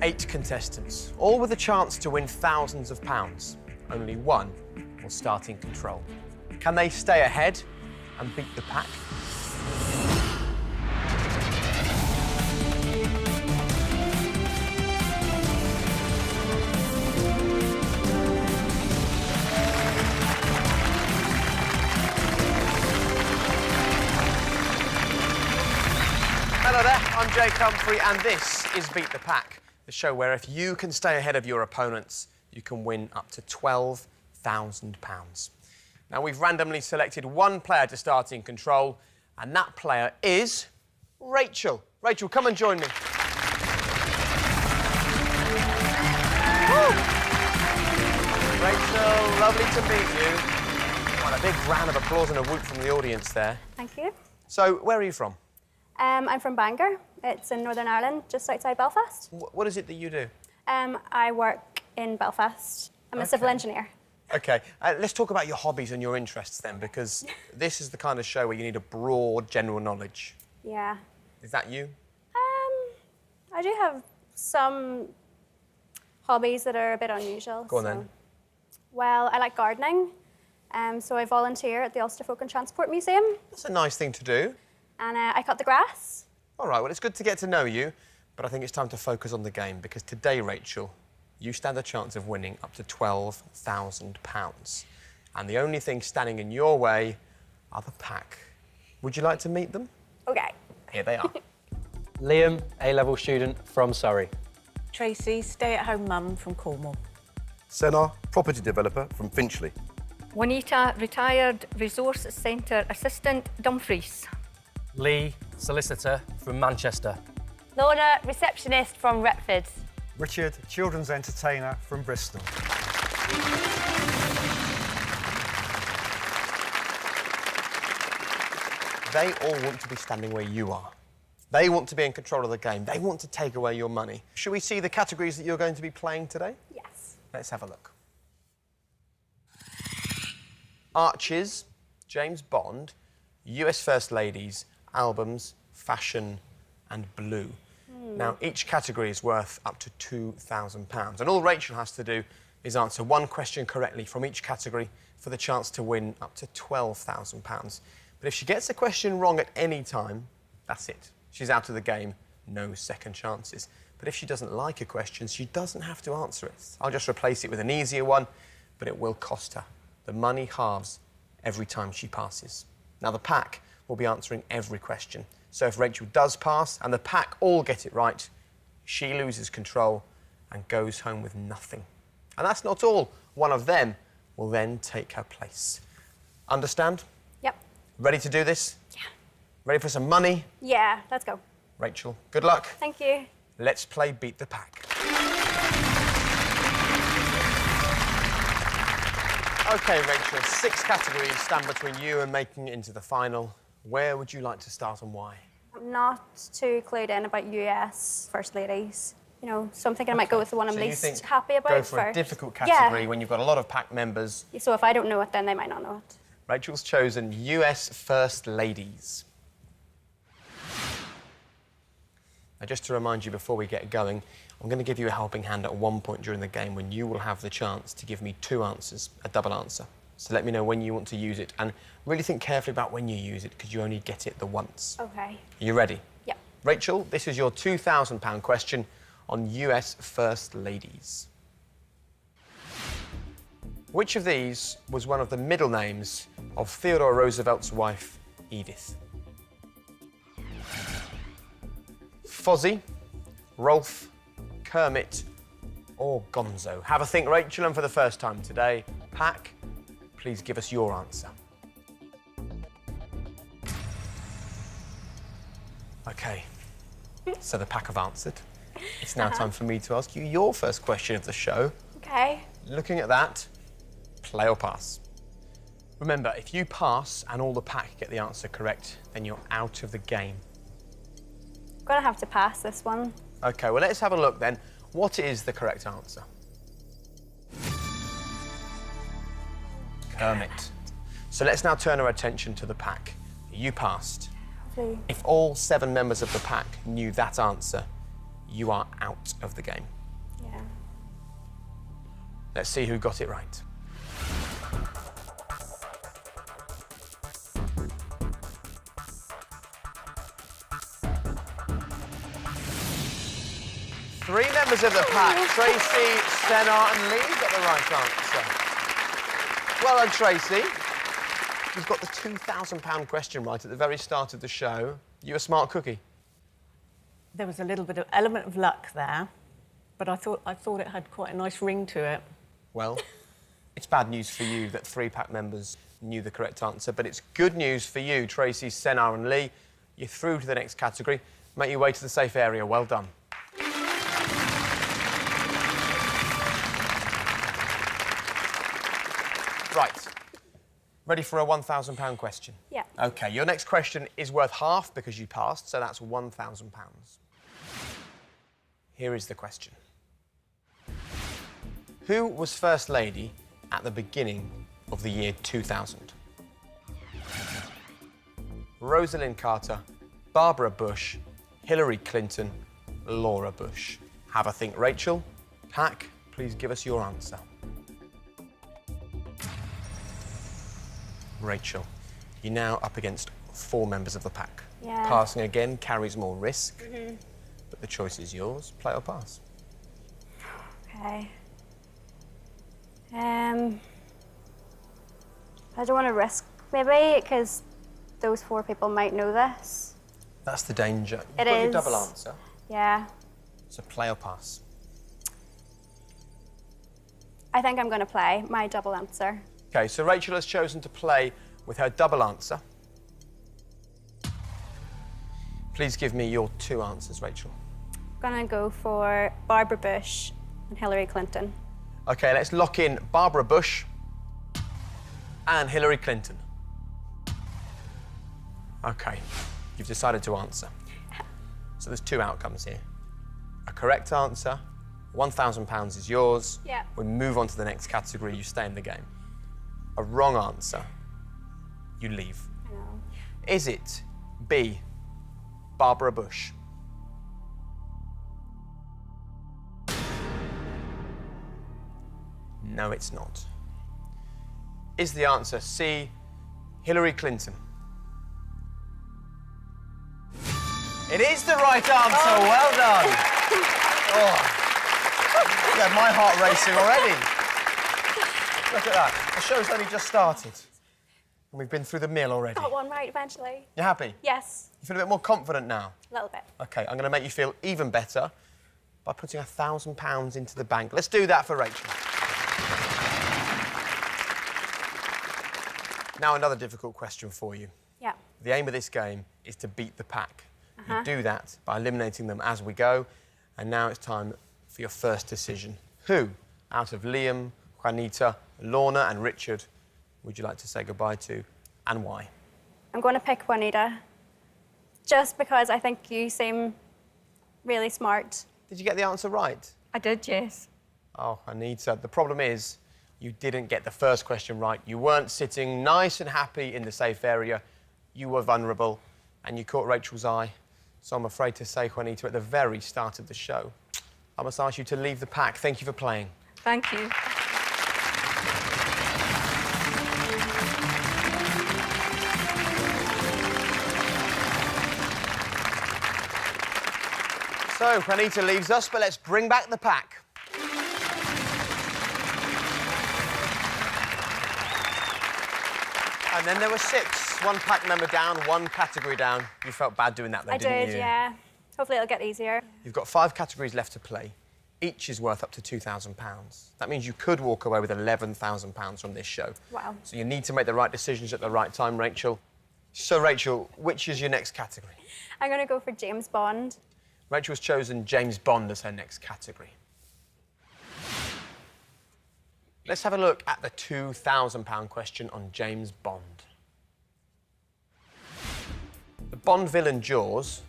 8 contestants, all with a chance to win thousands of pounds. Only one will start in control. Can they stay ahead and beat the pack? Hello there, I'm Humphrey, and this is Beat the Pack, the show where if you can stay ahead of your opponents, you can win up to £12,000. Now, we've randomly selected one player to start in control, and that player is Rachel. Rachel, come and join me. Woo! Rachel, lovely to meet you. Well, a big round of applause and a whoop from the audience there. Thank you. So, where are you from? I'm from Bangor. It's in Northern Ireland, just outside Belfast. What is it that you do? I work in Belfast. I'm a civil engineer. OK, let's talk about your hobbies and your interests then, because this is the kind of show where you need a broad general knowledge. Yeah. Is that you? I do have some hobbies that are a bit unusual. Go on then. Well, I like gardening, so I volunteer at the Ulster Folk and Transport Museum. That's a nice thing to do. And I cut the grass. All right, well, it's good to get to know you, but I think it's time to focus on the game, because today, Rachel, you stand a chance of winning up to £12,000. And the only thing standing in your way are the pack. Would you like to meet them? OK. Here they are. Liam, A-level student from Surrey. Tracy, stay-at-home mum from Cornwall. Senna, property developer from Finchley. Juanita, retired resource centre assistant, Dumfries. Lee, solicitor from Manchester. Lorna, receptionist from Retford. Richard, children's entertainer from Bristol. They all want to be standing where you are. They want to be in control of the game. They want to take away your money. Should we see the categories that you're going to be playing today? Yes. Let's have a look. Arches, James Bond, US First Ladies, albums, fashion and blue. Now, each category is worth up to £2,000. And all Rachel has to do is answer one question correctly from each category for the chance to win up to £12,000. But if she gets a question wrong at any time, that's it. She's out of the game, no second chances. But if she doesn't like a question, she doesn't have to answer it. I'll just replace it with an easier one, but it will cost her. The money halves every time she passes. Now, the pack will be answering every question. So if Rachel does pass and the pack all get it right, she loses control and goes home with nothing. And that's not all. One of them will then take her place. Understand? Yep. Ready to do this? Yeah. Ready for some money? Yeah, let's go. Rachel, good luck. Thank you. Let's play Beat the Pack. OK, Rachel, 6 categories stand between you and making it into the final. Where would you like to start and why? I'm not too clued in about US First Ladies. You know, so I'm thinking I might go with the one I'm So least happy about go for first. a difficult category Yeah. when you've got a lot of pack members. So if I don't know it, then they might not know it. Rachel's chosen US First Ladies. Now, just to remind you before we get going, I'm going to give you a helping hand at one point during the game when you will have the chance to give me 2 answers, a double answer. So let me know when you want to use it, and really think carefully about when you use it, because you only get it the once. OK. Are you ready? Yep. Rachel, this is your £2,000 question on US First Ladies. Which of these was one of the middle names of Theodore Roosevelt's wife, Edith? Fozzie, Rolf, Kermit or Gonzo? Have a think, Rachel, and for the first time today, pack, please give us your answer. OK, so the pack have answered. It's now time for me to ask you your first question of the show. OK. Looking at that, play or pass. Remember, if you pass and all the pack get the answer correct, then you're out of the game. I'm going to have to pass this one. OK, well, let's have a look then. What is the correct answer? Kermit. So let's now turn our attention to the pack. You passed. Lovely. If all 7 members of the pack knew that answer, you are out of the game. Yeah. Let's see who got it right. Three members of the pack, Tracy, Senna and Lee, got the right answer. Well done, Tracy. You've got the £2,000 question right at the very start of the show. You a smart cookie? There was a little bit of element of luck there, but I thought it had quite a nice ring to it. Well, it's bad news for you that three pack members knew the correct answer, but it's good news for you, Tracy, Senna and Lee. You're through to the next category. Make your way to the safe area. Well done. Right. Ready for a £1,000 question? Yeah. OK, your next question is worth half because you passed, so that's £1,000. Here is the question. Who was First Lady at the beginning of the year 2000? Rosalind Carter, Barbara Bush, Hillary Clinton, Laura Bush. Have a think, Rachel. Pack, please give us your answer. Rachel, you're now up against four members of the pack. Yeah. Passing again carries more risk, but the choice is yours. Play or pass. Okay. I don't want to risk, maybe, because those four people might know this. That's the danger. You've It got your is. double answer. Yeah. So play or pass. I think I'm going to play my double answer. OK, so Rachel has chosen to play with her double answer. Please give me your two answers, Rachel. I'm going to go for Barbara Bush and Hillary Clinton. OK, let's lock in Barbara Bush and Hillary Clinton. OK, you've decided to answer. So there's two outcomes here. A correct answer, £1,000 is yours. Yeah. We move on to the next category, you stay in the game. A wrong answer, you leave. I know. Is it B, Barbara Bush? No, it's not. Is the answer C, Hillary Clinton? It is the right answer. Well done. Oh. Yeah, my heart racing already. Look at that. The show's only just started. And we've been through the meal already. Got one right eventually. You happy? Yes, You feel a bit more confident now? a little bit. OK, I'm going to make you feel even better by putting £1,000 into the bank. Let's do that for Rachel. Now, another difficult question for you. Yeah. The aim of this game is to beat the pack. You do that by eliminating them as we go. And now it's time for your first decision. Who, out of Liam, Juanita, Lorna and Richard, would you like to say goodbye to, and why? I'm going to pick Juanita, just because I think you seem really smart. Did you get the answer right? I did, yes. Oh, Juanita, the problem is you didn't get the first question right. You weren't sitting nice and happy in the safe area. You were vulnerable, and you caught Rachel's eye. So I'm afraid to say, Juanita, at the very start of the show, I must ask you to leave the pack. Thank you for playing. Thank you. So, Juanita leaves us, but let's bring back the pack. And then there were six. One pack member down, one category down. You felt bad doing that, though, I didn't did, you? yeah. Hopefully it'll get easier. You've got 5 categories left to play. Each is worth up to £2,000. That means you could walk away with £11,000 from this show. Wow. So you need to make the right decisions at the right time, Rachel. So, Rachel, which is your next category? I'm going to go for James Bond. Rachel's chosen James Bond as her next category. Let's have a look at the £2,000 question on James Bond. The Bond villain Jaws,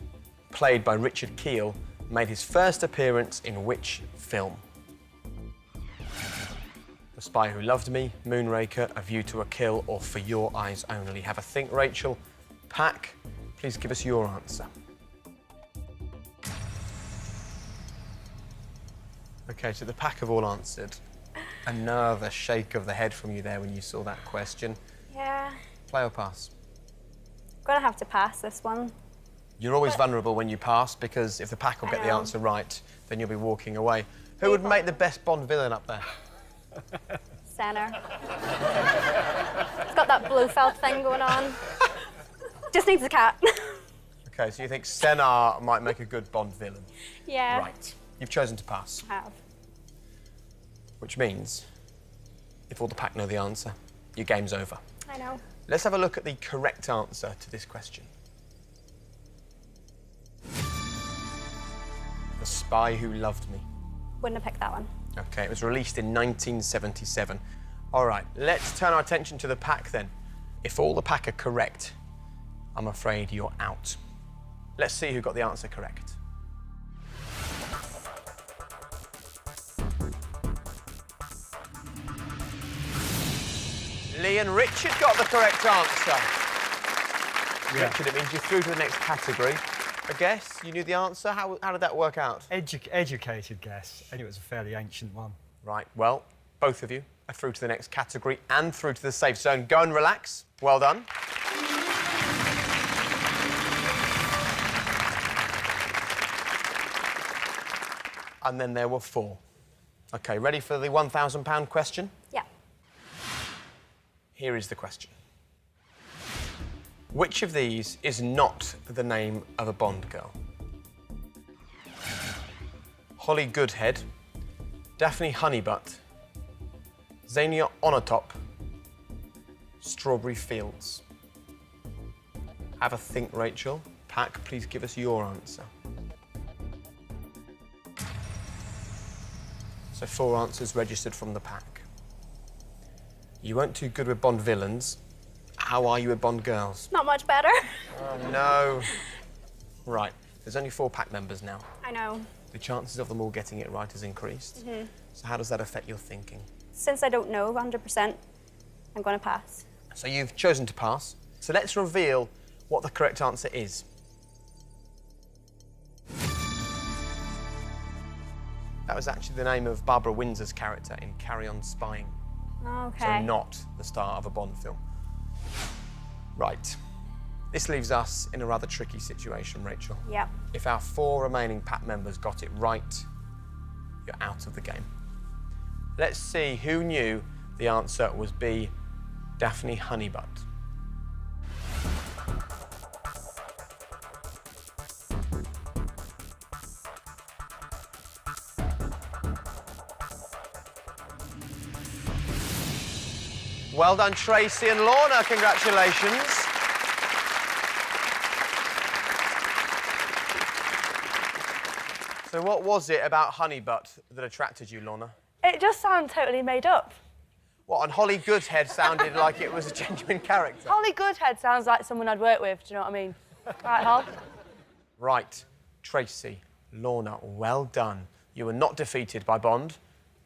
played by Richard Kiel, made his first appearance in which film? The Spy Who Loved Me, Moonraker, A View to a Kill, or For Your Eyes Only? Have a think, Rachel. Pack, please give us your answer. OK, so the pack have all answered. Another shake of the head from you there when you saw that question. Yeah. Play or pass? Gonna have to pass this one. You're always vulnerable when you pass because if the pack will I get the know. answer right, then you'll be walking away. Who would make the best Bond villain up there? Center. It's got that blue felt thing going on. Just needs a cat. OK, so you think Senna might make a good Bond villain? Yeah. Right. You've chosen to pass, I have. which means if all the pack know the answer, your game's over. I know. Let's have a look at the correct answer to this question. The Spy Who Loved Me. Wouldn't have picked that one. OK, it was released in 1977. All right, let's turn our attention to the pack then. If all the pack are correct, I'm afraid you're out. Let's see who got the answer correct. Lee and Richard got the correct answer. Yeah. Richard, it means you're through to the next category. I guess you knew the answer. How did that work out? Educated guess, and it was a fairly ancient one. Right, well, both of you are through to the next category and through to the safe zone. Go and relax. Well done. And then there were 4. OK, ready for the £1,000 question? Yeah. Here is the question. Which of these is not the name of a Bond girl? Holly Goodhead, Daphne Honeybutt, Xenia Onatop, Strawberry Fields. Have a think, Rachel. Pack, please give us your answer. So 4 answers registered from the pack. You weren't too good with Bond villains. How are you with Bond girls? Not much better. Oh, no. Right, there's only 4 pack members now. I know. The chances of them all getting it right has increased. So how does that affect your thinking? Since I don't know 100%, I'm going to pass. So you've chosen to pass. So let's reveal what the correct answer is. That was actually the name of Barbara Windsor's character in Carry On Spying. Okay. So not the star of a Bond film. Right. This leaves us in a rather tricky situation, Rachel. Yep. If our 4 remaining pack members got it right, you're out of the game. Let's see who knew the answer was B, Daphne Honeybutt. Well done, Tracy and Lorna. Congratulations. So what was it about Honeybutt that attracted you, Lorna? It just sounds totally made up. What, and Holly Goodhead sounded like it was a genuine character. Holly Goodhead sounds like someone I'd work with, do you know what I mean? Right, Hol? Right, Tracy, Lorna, well done. You were not defeated by Bond,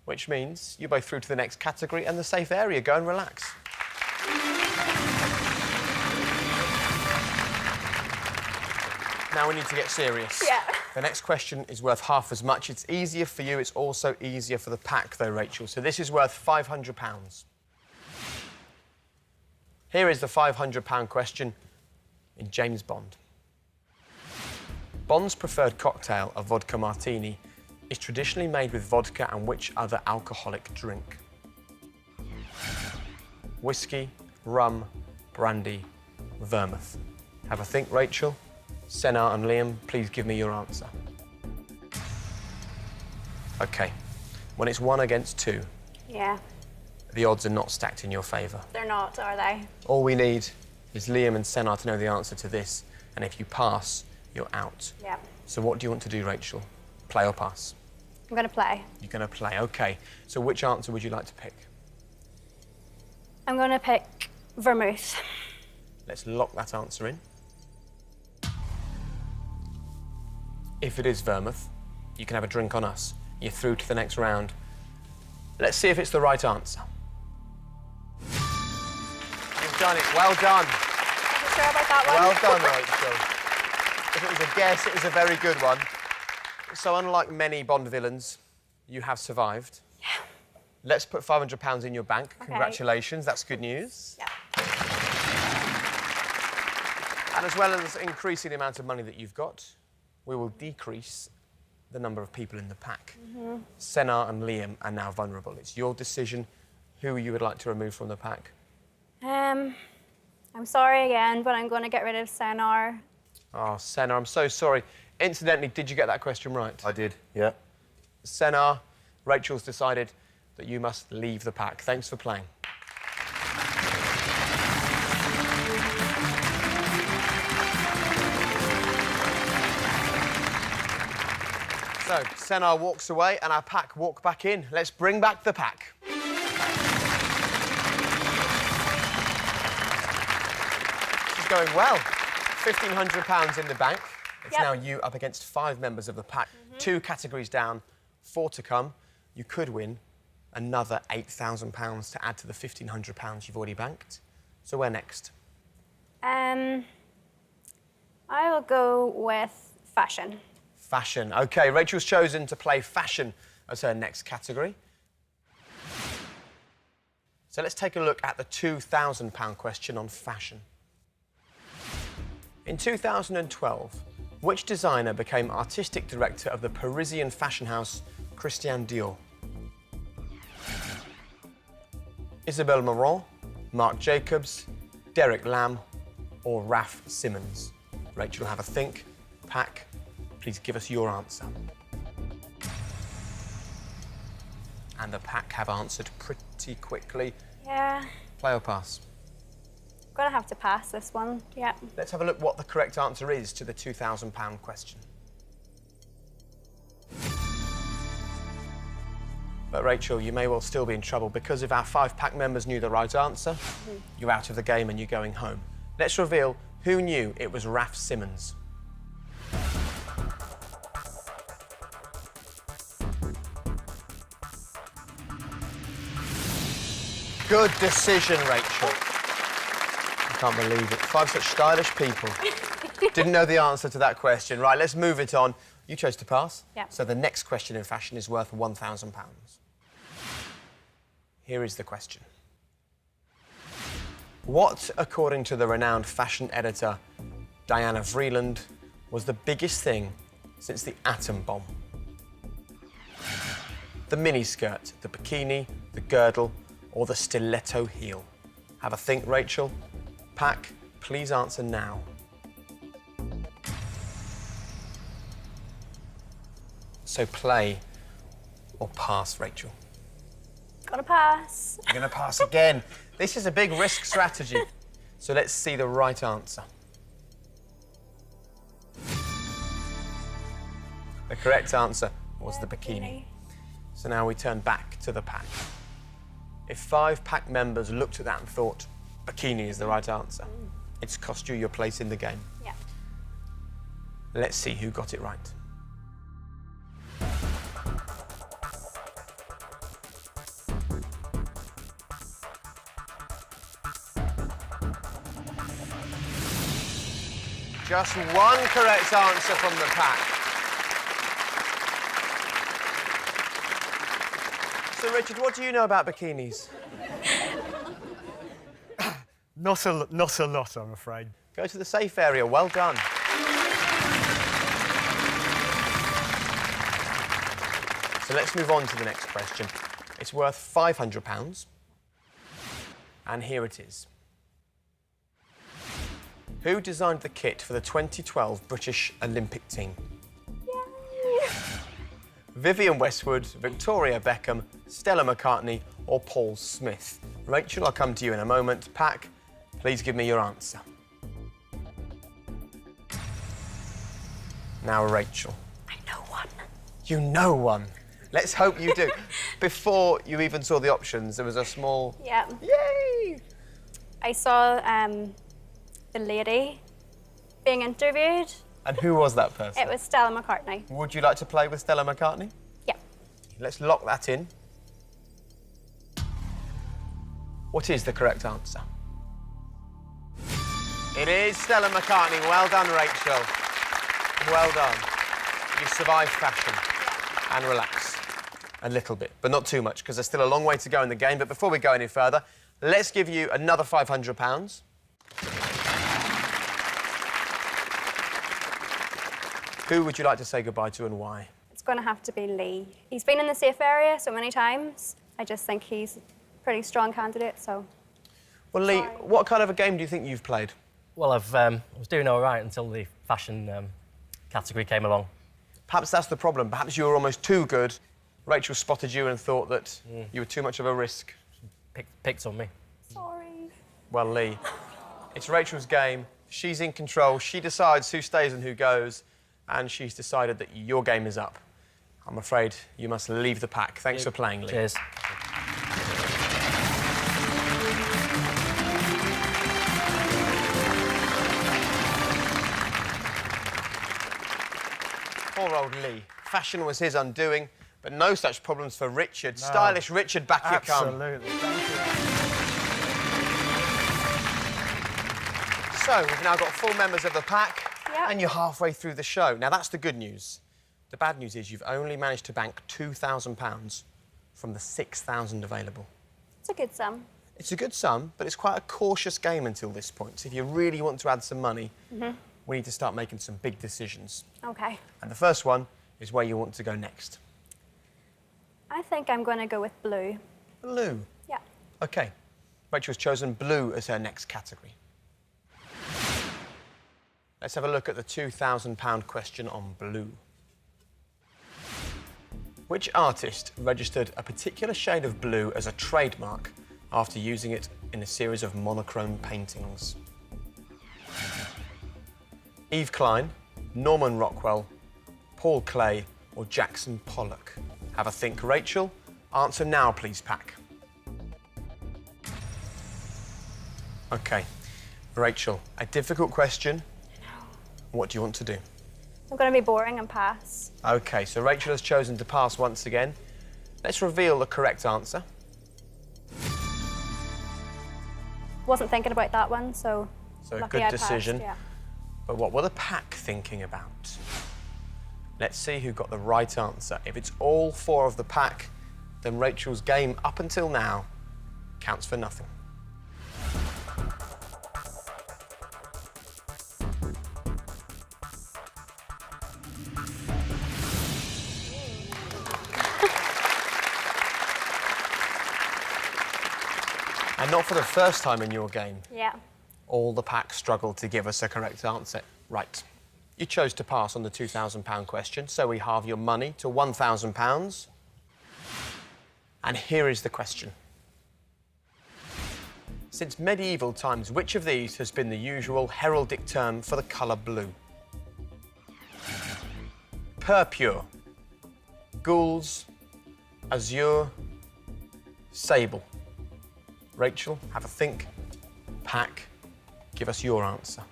which means you're both through to the next category and the safe area. Go and relax. Now we need to get serious. Yeah. The next question is worth half as much. It's easier for you. It's also easier for the pack, though, Rachel. So this is worth £500. Here is the £500 question in James Bond. Bond's preferred cocktail, a vodka martini, is traditionally made with vodka and which other alcoholic drink? Whiskey, rum, brandy, vermouth. Have a think, Rachel. Senna and Liam, please give me your answer. OK. When it's 1 against 2, Yeah. the odds are not stacked in your favour. They're not, are they? All we need is Liam and Senna to know the answer to this, and if you pass, you're out. Yeah. So what do you want to do, Rachel? Play or pass? I'm going to play. You're going to play, OK. So which answer would you like to pick? I'm going to pick vermouth. Let's lock that answer in. If it is vermouth, you can have a drink on us. You're through to the next round. Let's see if it's the right answer. You've done it. Well done. Are you sure about that one? Well done, Rachel. If it was a guess, it was a very good one. So unlike many Bond villains, You have survived. Yeah. Let's put £500 in your bank. Okay. Congratulations, that's good news. Yeah. And as well as increasing the amount of money that you've got, we will decrease the number of people in the pack. Senna and Liam are now vulnerable. It's your decision who you would like to remove from the pack. I'm sorry again, but I'm going to get rid of Senar. Oh, Senna, I'm so sorry. Incidentally, did you get that question right? I did, yeah. Senna, Rachel's decided that you must leave the pack. Thanks for playing. So, Senna walks away and our pack walk back in. Let's bring back the pack. This is going well. £1,500 in the bank. It's Yep. now you up against 5 members of the pack. 2 categories down, 4 to come. You could win another £8,000 to add to the £1,500 you've already banked. So where next? I will go with fashion. Fashion. OK, Rachel's chosen to play fashion as her next category. So let's take a look at the £2,000 question on fashion. In 2012, which designer became artistic director of the Parisian fashion house Christian Dior? Isabelle Marant, Marc Jacobs, Derek Lam, or Raf Simons? Rachel, have a think. Pack, please give us your answer. And the pack have answered pretty quickly. Yeah, Play or pass? I'm going to have to pass this one. Yeah. Let's have a look what the correct answer is to the £2,000 question. But Rachel, you may well still be in trouble because if our 5-pack members knew the right answer, you're out of the game and you're going home. Let's reveal who knew it was Raf Simons. Good decision, Rachel. I can't believe it. 5 such stylish people. Didn't know the answer to that question. Right, let's move it on. You chose to pass. Yeah. So the next question in fashion is worth £1,000. Here is the question. What, according to the renowned fashion editor Diana Vreeland, was the biggest thing since the atom bomb? The miniskirt, the bikini, the girdle, or the stiletto heel? Have a think, Rachel. Pack, please answer now. So play or pass, Rachel. Gotta pass. You're going to pass again. This is a big risk strategy. So let's see the right answer. The correct answer was the bikini. So now we turn back to the pack. If 5-pack members looked at that and thought, bikini is the right answer, it's cost you your place in the game. Yeah. Let's see who got it right. Just one correct answer from the pack. So, Richard, what do you know about bikinis? Not a lot, I'm afraid. Go to the safe area. Well done. So let's move on to the next question. It's worth £500. And here it is. Who designed the kit for the 2012 British Olympic team? Yay. Vivienne Westwood, Victoria Beckham, Stella McCartney, or Paul Smith? Rachel, I'll come to you in a moment. Pack, please give me your answer. Now, Rachel. I know one. You know one. Let's hope you do. Before you even saw the options, there was a small... Yeah. Yay! I saw the lady being interviewed. And who was that person? It was Stella McCartney. Would you like to play with Stella McCartney? Yeah. Let's lock that in. What is the correct answer? It is Stella McCartney. Well done, Rachel. Well done. You survived fashion. And relax. A little bit, but not too much, because there's still a long way to go in the game. But before we go any further, let's give you another £500. Who would you like to say goodbye to and why? It's going to have to be Lee. He's been in the safe area so many times. I just think he's a pretty strong candidate, so... Well, Lee, Sorry. what kind of a game do you think you've played? Well, I was doing all right until the fashion category came along. Perhaps that's the problem. Perhaps you were almost too good. Rachel spotted you and thought that you were too much of a risk. Picked on me. Sorry. Well, Lee, it's Rachel's game. She's in control. She decides who stays and who goes, and she's decided that your game is up. I'm afraid you must leave the pack. Thanks for playing, Lee. Cheers. Poor old Lee. Fashion was his undoing, but no such problems for Richard. No. Stylish Richard, back you come. Absolutely. Thank you. So, we've now got full members of the pack, Yep. and you're halfway through the show. Now, that's the good news. The bad news is you've only managed to bank £2,000 from the 6,000 available. It's a good sum. It's a good sum, but it's quite a cautious game until this point. So if you really want to add some money, we need to start making some big decisions. OK. And the first one is where you want to go next. I think I'm going to go with blue. Blue. Yeah. OK. Rachel's chosen blue as her next category. Let's have a look at the £2,000 question on blue. Which artist registered a particular shade of blue as a trademark after using it in a series of monochrome paintings? Yves Klein, Norman Rockwell, Paul Klee or Jackson Pollock? Have a think, Rachel. Answer now, please, pack. OK. Rachel, a difficult question. What do you want to do? I'm going to be boring and pass. OK, so Rachel has chosen to pass once again. Let's reveal the correct answer. Wasn't thinking about that one, so So a lucky good I passed, decision. yeah. But what were the pack thinking about? Let's see who got the right answer. If it's all four of the pack, then Rachel's game up until now counts for nothing. And not for the first time in your game. Yeah. All the pack struggled to give us a correct answer. Right. You chose to pass on the £2,000 question, so we halve your money to £1,000. And here is the question. Since medieval times, which of these has been the usual heraldic term for the colour blue? Purpure, gules, azure, sable. Rachel, have a think. Pack, give us your answer.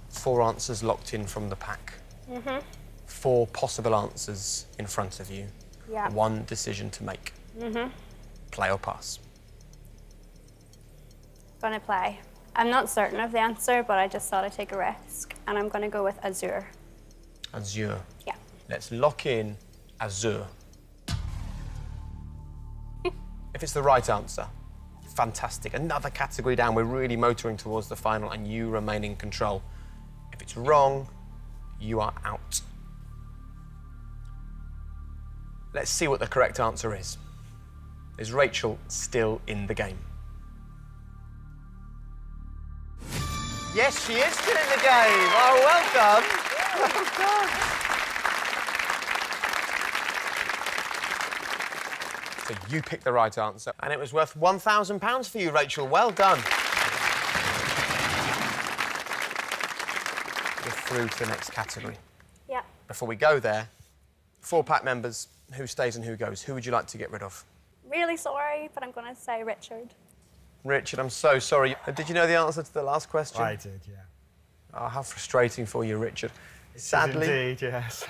4 answers locked in from the pack. 4 possible answers in front of you. Yeah. 1 decision to make. Play or pass. Gonna play. I'm not certain of the answer, but I just thought I'd take a risk, and I'm gonna go with azure. Azure. Yeah. Let's lock in azure. If it's the right answer, fantastic. Another category down. We're really motoring towards the final, and you remain in control. If it's wrong, you are out. Let's see what the correct answer is. Is Rachel still in the game? Yes, she is still in the game. Oh, well done. So you picked the right answer, and it was worth £1,000 for you, Rachel. Well done. You're through to the next category. Yeah. Before we go there, 4 pack members, who stays and who goes? Who would you like to get rid of? Really sorry, but I'm gonna say Richard. Richard, I'm so sorry. Did you know the answer to the last question? I did, yeah. Oh, how frustrating for you, Richard. Sadly, Indeed, yes.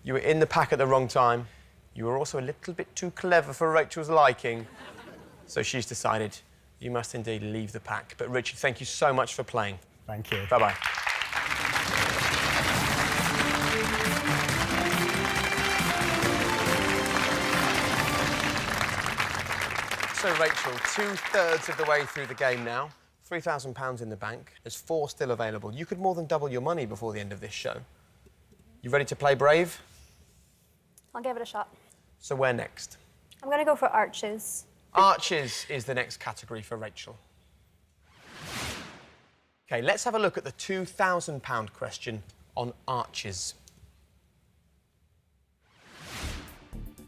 you were in the pack at the wrong time. You were also a little bit too clever for Rachel's liking. So she's decided you must indeed leave the pack. But Richard, thank you so much for playing. Thank you. Bye-bye. So, Rachel, 2/3 of the way through the game now. £3,000 in the bank. There's 4 still available. You could more than double your money before the end of this show. You ready to play brave? I'll give it a shot. So where next? I'm going to go for arches. Arches is the next category for Rachel. OK, let's have a look at the £2,000 question on arches.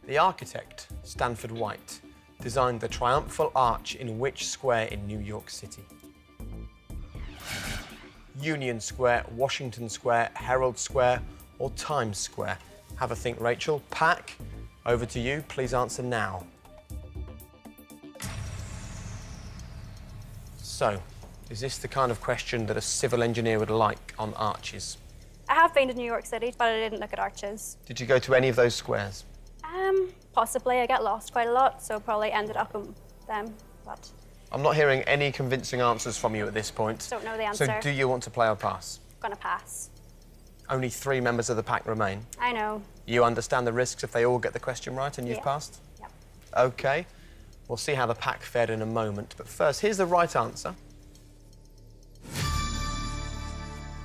The architect, Stanford White, designed the triumphal arch in which square in New York City? Union Square, Washington Square, Herald Square, or Times Square? Have a think, Rachel. Pack, over to you. Please answer now. So, is this the kind of question that a civil engineer would like on arches? I have been to New York City, but I didn't look at arches. Did you go to any of those squares? Possibly. I get lost quite a lot, so probably ended up in them, but I'm not hearing any convincing answers from you at this point. don't know the answer. So do you want to play or pass? Gonna pass. Only 3 members of the pack remain. I know. You understand the risks if they all get the question right and you've Yeah. passed? Yep. OK. We'll see how the pack fared in a moment. But first, here's the right answer.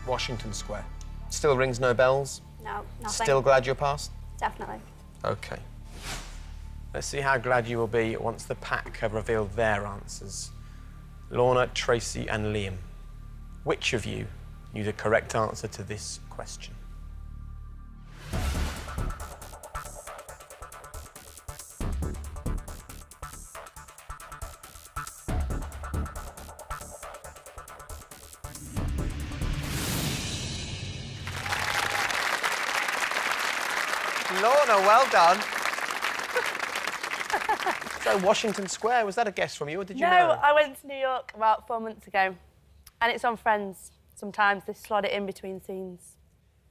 Washington Square. Still rings no bells? No, nothing. Still glad you're passed? Definitely. OK. Let's see how glad you will be once the pack have revealed their answers. Lorna, Tracy and Liam. Which of you knew the correct answer to this question? Lorna, well done. So, Washington Square, was that a guess from you, or did you know? No, I went to New York about 4 months ago, and it's on Friends. Sometimes they slot it in between scenes.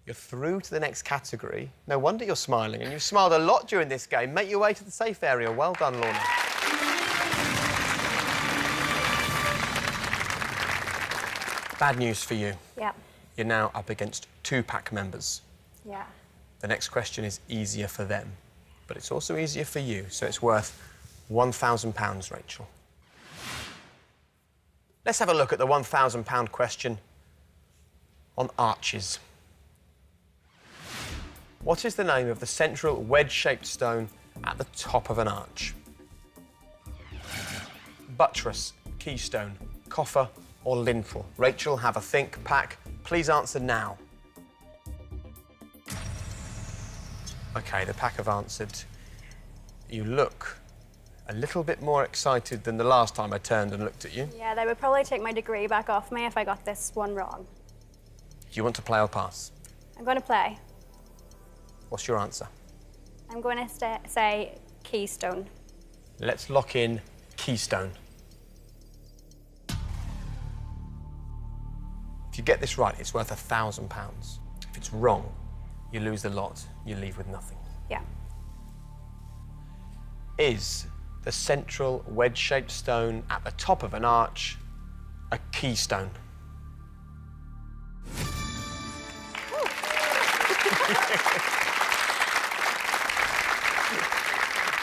You're through to the next category. No wonder you're smiling, and you've smiled a lot during this game. Make your way to the safe area. Well done, Lorna. Bad news for you. Yeah. You're now up against 2 pack members. Yeah. The next question is easier for them, but it's also easier for you, so it's worth £1,000, Rachel. Let's have a look at the £1,000 question on arches. What is the name of the central wedge-shaped stone at the top of an arch? Buttress, keystone, coffer or lintel? Rachel, have a think. Pack, please answer now. OK, the pack have answered. You look a little bit more excited than the last time I turned and looked at you. Yeah, they would probably take my degree back off me if I got this one wrong. Do you want to play or pass? I'm going to play. What's your answer? I'm going to say keystone. Let's lock in keystone. If you get this right, it's worth £1,000. If it's wrong, you lose the lot, you leave with nothing. Yeah. Is the central wedge-shaped stone at the top of an arch a keystone?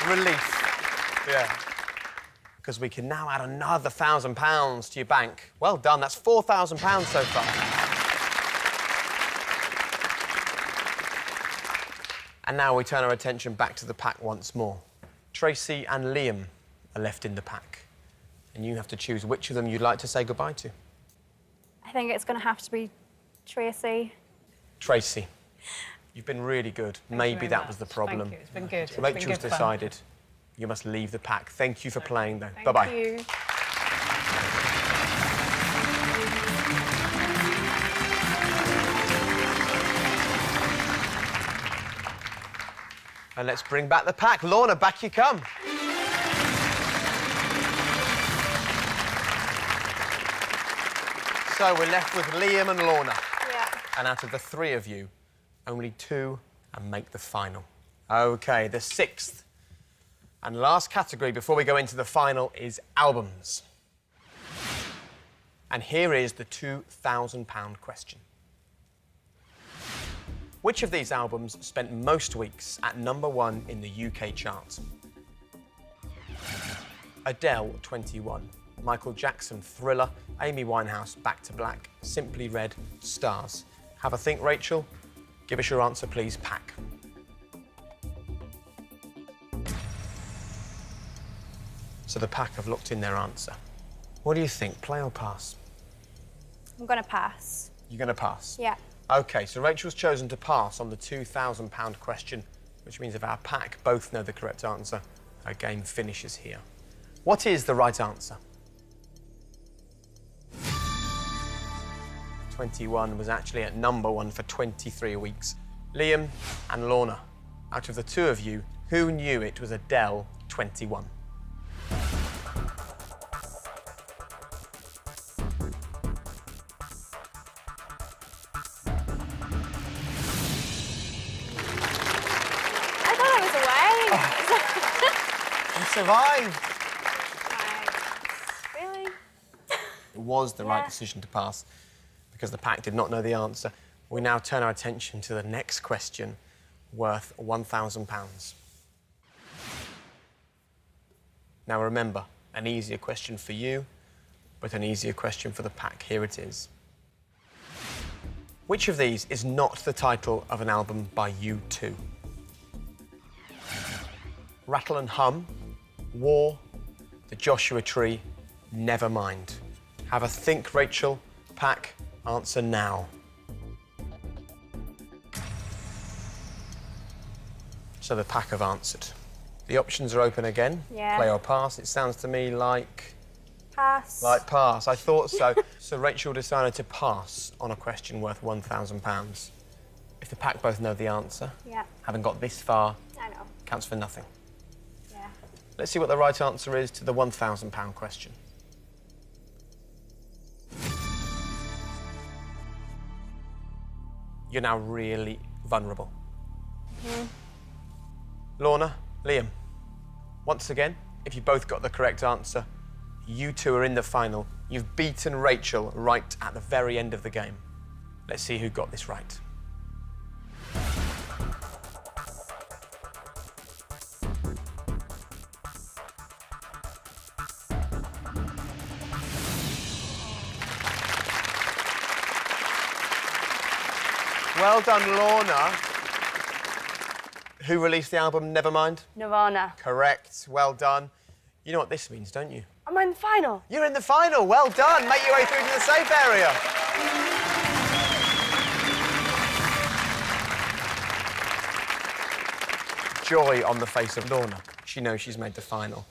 Relief. Yeah. Because we can now add another £1,000 to your bank. Well done, that's £4,000 so far. And now we turn our attention back to the pack once more. Tracy and Liam are left in the pack. And you have to choose which of them you'd like to say goodbye to. I think it's going to have to be Tracy. Tracy, you've been really good. Maybe that was the problem. Thank you. It's been good. Rachel's decided you must leave the pack. Thank you for playing, though. Bye-bye. Thank you. And let's bring back the pack. Lorna, back you come. So we're left with Liam and Lorna. Yeah. And out of the 3 of you, only 2 and make the final. OK, the 6th and last category before we go into the final is albums. And here is the £2,000 question. Which of these albums spent most weeks at #1 in the UK chart? Adele, 21. Michael Jackson, Thriller. Amy Winehouse, Back to Black. Simply Red, Stars. Have a think, Rachel. Give us your answer, please, Pack. So the Pack have looked in their answer. What do you think, play or pass? I'm going to pass. You're going to pass? Yeah. OK, so Rachel's chosen to pass on the £2,000 question, which means if our Pack both know the correct answer, our game finishes here. What is the right answer? 21 was actually at number 1 for 23 weeks. Liam and Lorna, out of the two of you, who knew it was Adele, 21? I thought I was away. You survived! Really? It was the right decision to pass because the Pack did not know the answer. We now turn our attention to the next question, worth £1,000. Now remember, an easier question for you, but an easier question for the Pack. Here it is. Which of these is not the title of an album by U2? Rattle and Hum, War, The Joshua Tree, Nevermind. Have a think, Rachel. Pack, answer now. So the Pack have answered. The options are open again. Yeah. Play or pass. It sounds to me like... Pass. Like pass. I thought so. So Rachel decided to pass on a question worth £1,000. If the Pack both know the answer, Yeah. having got this far, I know. counts for nothing. Yeah. Let's see what the right answer is to the £1,000 question. You're now really vulnerable. Lorna, Liam, once again, if you both got the correct answer, you two are in the final. You've beaten Rachel right at the very end of the game. Let's see who got this right. Well done, Lorna. Who released the album Nevermind? Nirvana. Correct. Well done. You know what this means, don't you? Am I in the final? You're in the final. Well done. Make your way through to the safe area. Joy on the face of Lorna. She knows she's made the final.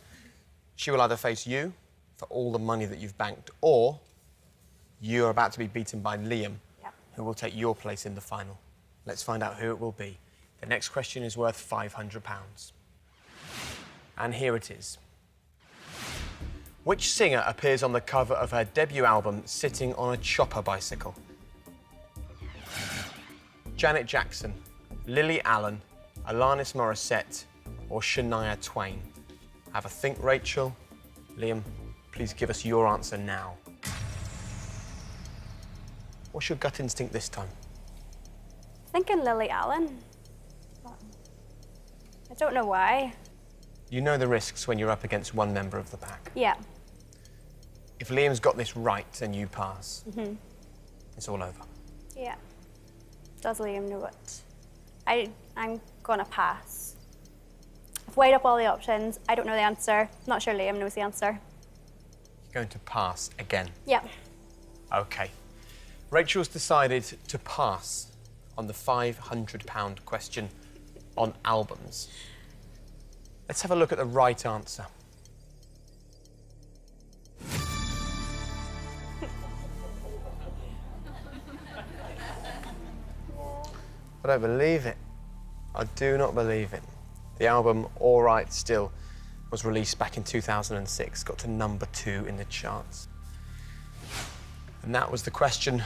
She will either face you for all the money that you've banked, or you are about to be beaten by Liam, who will take your place in the final. Let's find out who it will be. The next question is worth £500. And here it is. Which singer appears on the cover of her debut album sitting on a chopper bicycle? Janet Jackson, Lily Allen, Alanis Morissette, or Shania Twain? Have a think, Rachel. Liam, please give us your answer now. What's your gut instinct this time? Thinking Lily Allen. I don't know why. You know the risks when you're up against one member of the Pack. Yeah. If Liam's got this right and you pass, it's all over. Yeah. Does Liam know it? I'm gonna pass. I've weighed up all the options. I don't know the answer. Not sure Liam knows the answer. You're going to pass again. Yeah. OK. Rachel's decided to pass on the £500 question on albums. Let's have a look at the right answer. I don't believe it. I do not believe it. The album All Right Still was released back in 2006, got to number 2 in the charts. And that was the question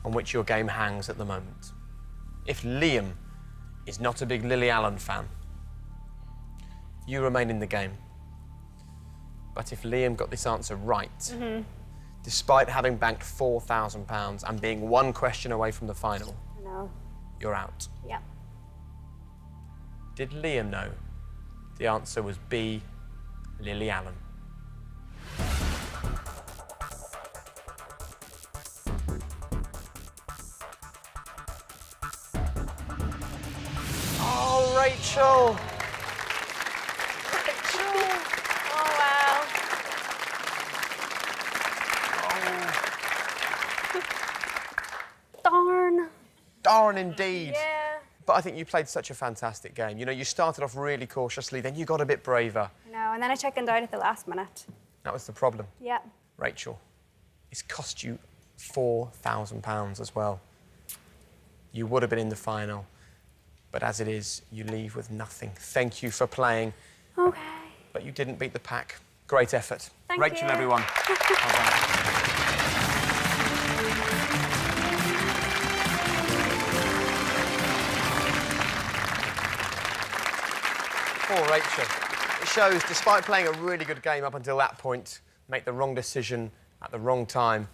on which your game hangs at the moment. If Liam is not a big Lily Allen fan, you remain in the game. But if Liam got this answer right, despite having banked £4,000 and being one question away from the final, No. you're out. Yeah. Did Liam know the answer was B, Lily Allen? Rachel. Oh, wow. Darn. Darn indeed. Yeah. But I think you played such a fantastic game. You know, you started off really cautiously, then you got a bit braver. No, and then I chickened out at the last minute. That was the problem. Yeah. Rachel, it's cost you £4,000 as well. You would have been in the final, but as it is, you leave with nothing. Thank you for playing. Okay. But you didn't beat the pack. Great effort. Thank Rachel, you. everyone. Well done. Poor Rachel. It shows, despite playing a really good game up until that point, make the wrong decision at the wrong time,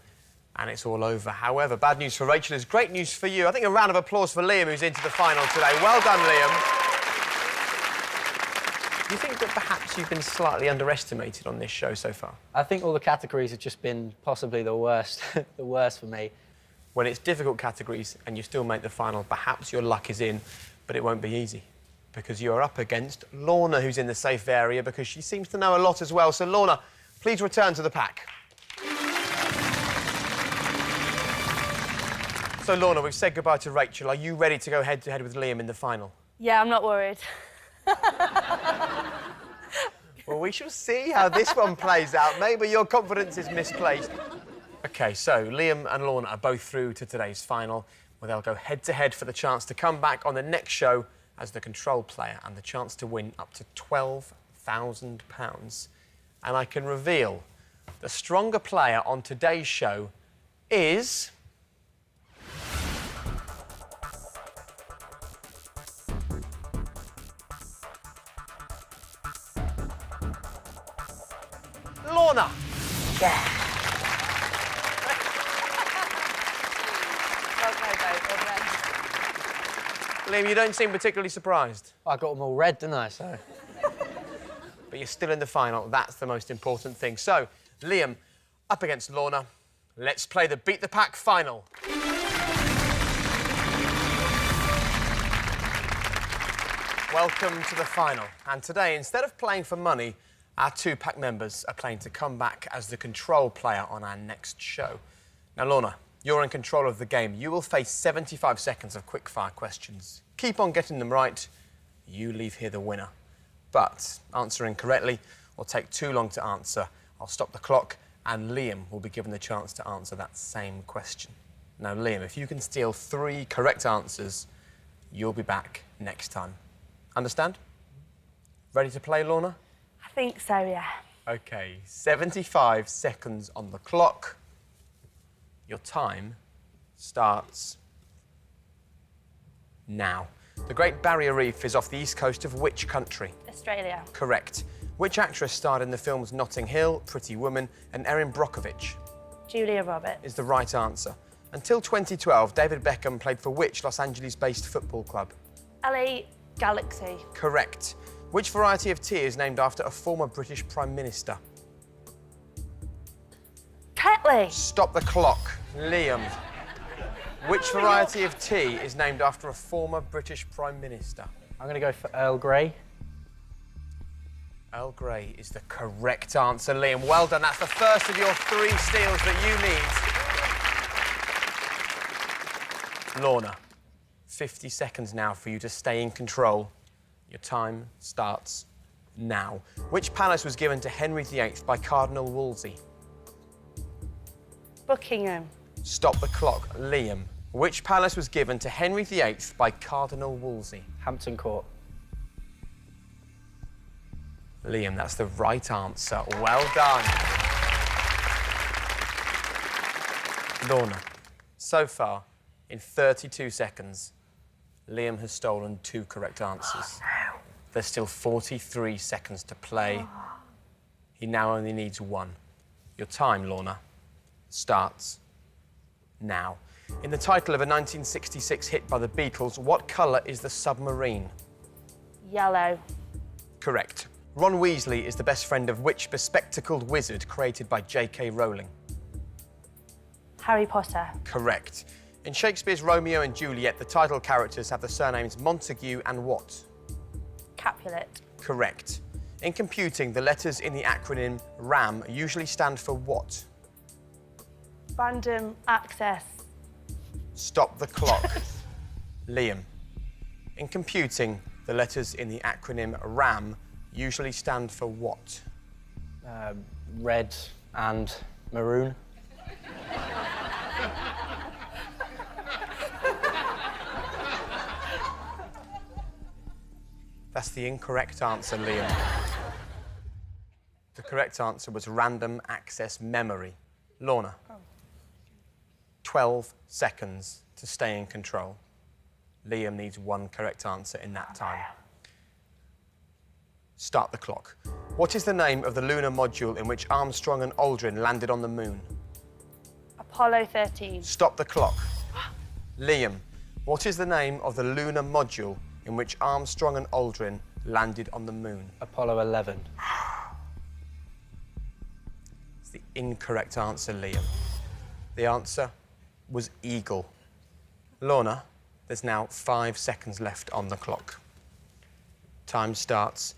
and it's all over. However, bad news for Rachel is great news for you. I think a round of applause for Liam, who's into the final today. Well done, Liam. Do you think that perhaps you've been slightly underestimated on this show so far? I think all the categories have just been possibly the worst, the worst for me. When it's difficult categories and you still make the final, perhaps your luck is in, but it won't be easy, because you are up against Lorna, who's in the safe area, because she seems to know a lot as well. So, Lorna, please return to the pack. So, Lorna, we've said goodbye to Rachel. Are you ready to go head-to-head with Liam in the final? Yeah, I'm not worried. Well, we shall see how this one plays out. Maybe your confidence is misplaced. OK, so Liam and Lorna are both through to today's final, where they'll go head-to-head for the chance to come back on the next show as the control player and the chance to win up to £12,000. And I can reveal the stronger player on today's show is... Lorna. Yeah. Okay, babe, okay. Liam, you don't seem particularly surprised. I got them all red, didn't I? So. But you're still in the final. That's the most important thing. So, Liam, up against Lorna. Let's play the Beat the Pack final. Welcome to the final. And today, instead of playing for money, our two pack members are playing to come back as the control player on our next show. Now, Lorna, you're in control of the game. You will face 75 seconds of quick-fire questions. Keep on getting them right. You leave here the winner. But answering correctly will take too long to answer. I'll stop the clock, and Liam will be given the chance to answer that same question. Now, Liam, if you can steal 3 correct answers, you'll be back next time. Understand? Ready to play, Lorna? I think so, yeah. OK, 75 seconds on the clock. Your time starts now. The Great Barrier Reef is off the east coast of which country? Australia. Correct. Which actress starred in the films Notting Hill, Pretty Woman and Erin Brockovich? Julia Roberts. Is the right answer. Until 2012, David Beckham played for which Los Angeles-based football club? LA Galaxy. Correct. Which variety of tea is named after a former British Prime Minister? Tetley. Stop the clock. Liam. Which variety of tea is named after a former British Prime Minister? I'm going to go for Earl Grey. Earl Grey is the correct answer, Liam. Well done. That's the first of your 3 steals that you need. Lorna, 50 seconds now for you to stay in control. Your time starts now. Which palace was given to Henry VIII by Cardinal Wolsey? Buckingham. Stop the clock. Liam. Which palace was given to Henry VIII by Cardinal Wolsey? Hampton Court. Liam, that's the right answer. Well done. Lorna, so far, in 32 seconds, Liam has stolen 2 correct answers. Oh, no. There's still 43 seconds to play. He now only needs 1. Your time, Lorna, starts now. In the title of a 1966 hit by the Beatles, what colour is the submarine? Yellow. Correct. Ron Weasley is the best friend of which bespectacled wizard created by J.K. Rowling? Harry Potter. Correct. In Shakespeare's Romeo and Juliet, the title characters have the surnames Montague and what? Capulet. Correct. In computing, the letters in the acronym RAM usually stand for what? Random access. Stop the clock. Liam. In computing, the letters in the acronym RAM usually stand for what? Red and maroon. That's the incorrect answer, Liam. The correct answer was random access memory. Lorna. 12 seconds to stay in control. Liam needs one correct answer in that time. Start the clock. What is the name of the lunar module in which Armstrong and Aldrin landed on the moon? Apollo 13. Stop the clock. Liam, what is the name of the lunar module in which Armstrong and Aldrin landed on the moon? Apollo 11. It's the incorrect answer, Liam. The answer was Eagle. Lorna, there's now 5 seconds left on the clock. Time starts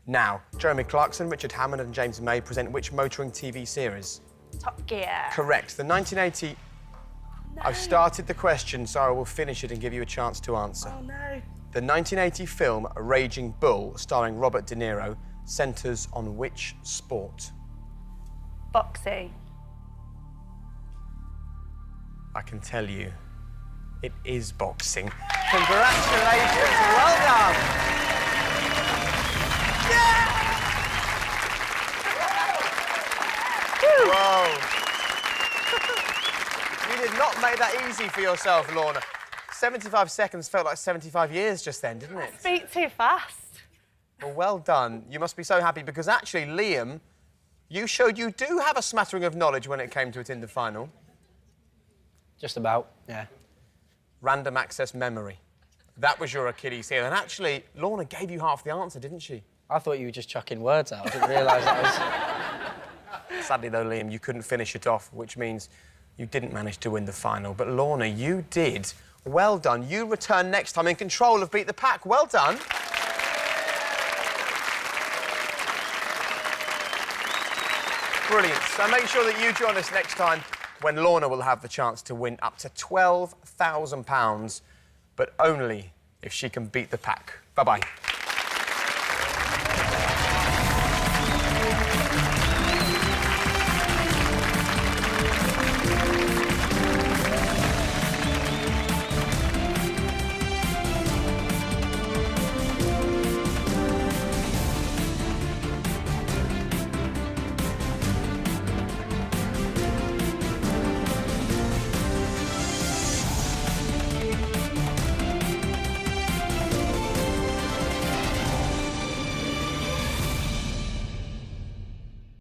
now. Jeremy Clarkson, Richard Hammond and James May present which motoring TV series? Top Gear. Correct. The 1980... No. I've started the question, so I will finish it and give you a chance to answer. Oh, no. The 1980 film Raging Bull, starring Robert De Niro, centres on which sport? Boxing. I can tell you, it is boxing. Congratulations, well done. Yeah! Whoa. You did not make that easy for yourself, Lorna. 75 seconds felt like 75 years just then, didn't it? Speak too fast. Well, well done. You must be so happy because actually, Liam, you showed you do have a smattering of knowledge when it came to it in the final. Just about, yeah. Random access memory. That was your Achilles heel. And actually, Lorna gave you half the answer, didn't she? I thought you were just chucking words out. I didn't realise that was... Sadly, though, Liam, you couldn't finish it off, which means you didn't manage to win the final. But Lorna, you did. Well done. You return next time in control of Beat the Pack. Well done. Brilliant. So make sure that you join us next time when Lorna will have the chance to win up to £12,000, but only if she can beat the pack. Bye-bye.